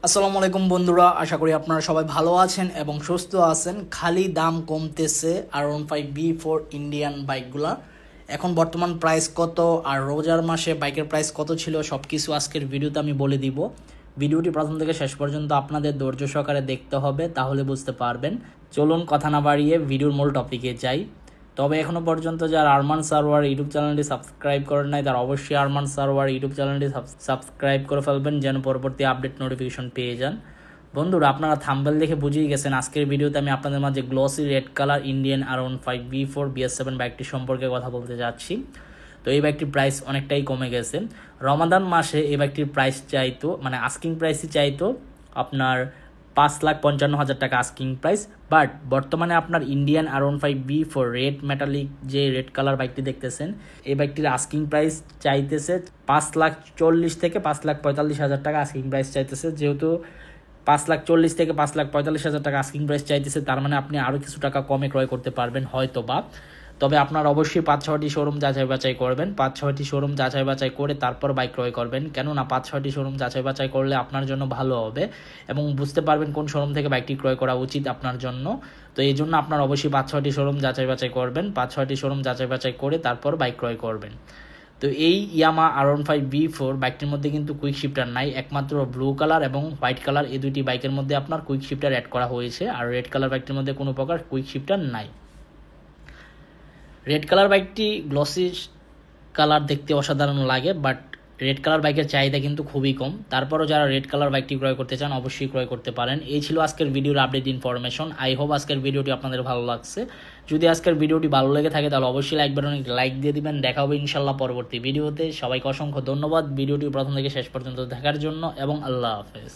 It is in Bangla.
আসসালামু আলাইকুম বন্ধুরা, আশা করি আপনারা সবাই ভালো আছেন এবং সুস্থ আছেন। খালি দাম কমতেছে R15B4 ইন্ডিয়ান বাইকগুলা। এখন বর্তমান প্রাইস কত আর রোজার মাসে বাইকের প্রাইস কত ছিল সব কিছু আজকের ভিডিওতে আমি বলে দিব। ভিডিওটি প্রথম থেকে শেষ পর্যন্ত আপনাদের ধৈর্য সহকারে দেখতে হবে, তাহলে বুঝতে পারবেন। চলুন কথা না বাড়িয়ে ভিডিওর মূল টপিকে যাই। তবে এখনও পর্যন্ত যারা আরমান সারোয়ার ইউটিউব চ্যানেলটি সাবস্ক্রাইব করেন নাই, তারা অবশ্যই আরমান সারোয়ার ইউটিউব চ্যানেলটি সাবস্ক্রাইব করে ফেলবেন, যেন পরবর্তী আপডেট নোটিফিকেশন পেয়ে যান। বন্ধুরা, আপনারা থাম্বনেল দেখে বুঝেই গেছেন আজকের ভিডিওতে আমি আপনাদের মাঝে glossy red colour Indian R15B4 BS7 বাইকটি সম্পর্কে কথা বলতে যাচ্ছি। তো এই বাইকটির প্রাইস অনেকটাই কমে গেছে। রমাদান মাসে এই বাইকটির প্রাইস চাইতো, মানে আস্কিং প্রাইসই চাইতো আপনার 5,55,000 টাকা আস্কিং প্রাইস। বাট বর্তমানে আপনার ইন্ডিয়ান R15B4 রেড মেটালিক যে রেড কালার বাইকটি দেখতেছেন, এই বাইকটির আস্কিং প্রাইস চাইতেছে 5,40,000 থেকে 5,45,000 টাকা আস্কিং প্রাইস চাইতেছে। যেহেতু 5,40,000 থেকে 5,45,000 টাকা আস্কিং প্রাইস চাইতেছে, তার মানে আপনি আরও কিছু টাকা কমে ক্রয় করতে পারবেন হয়তো বা। তবে আপনার অবশ্যই 5-6টি শোরুম যাচাই বাছাই করবেন, 5-6টি শোরুম যাচাই বাছাই করে তারপর বাইক ক্রয় করবেন। কেননা 5-6টি শোরুম যাচাই বাছাই করলে আপনার জন্য ভালো হবে এবং বুঝতে পারবেন কোন শোরুম থেকে বাইকটি ক্রয় করা উচিত আপনার জন্য। তো এই জন্য আপনার অবশ্যই 5-6টি শোরুম যাচাই বাছাই করবেন, 5-6টি শোরুম যাচাই বাছাই করে তারপর বাইক ক্রয় করবেন। তো এই ইয়ামা R15B4 বাইকটির মধ্যে কিন্তু কুইক শিফটার নাই, একমাত্র ব্লু কালার এবং হোয়াইট কালার এই দুইটি বাইকের মধ্যে আপনার কুইক শিফটার অ্যাড করা হয়েছে, আর রেড কালার বাইকটির মধ্যে কোনো প্রকার কুইক শিফটার নাই। রেড কালার বাইকটি গ্লসি কালার দেখতে অসাধারণ লাগে, বাট রেড কালার বাইকের চাহিদা কিন্তু খুবই কম। তারপরও যারা রেড কালার বাইকটি ক্রয় করতে চান অবশ্যই ক্রয় করতে পারেন। এই ছিল আজকের ভিডিওর আপডেট ইনফরমেশন। আই হোপ আজকের ভিডিওটি আপনাদের ভালো লাগছে। যদি আজকের ভিডিওটি ভালো লেগে থাকে তাহলে অবশ্যই লাইক বাটনে লাইক দিয়ে দিবেন। দেখা হবে ইনশাল্লাহ পরবর্তী ভিডিওতে। সবাইকে অসংখ্য ধন্যবাদ ভিডিওটি প্রথম থেকে শেষ পর্যন্ত দেখার জন্য এবং আল্লাহ হাফেজ।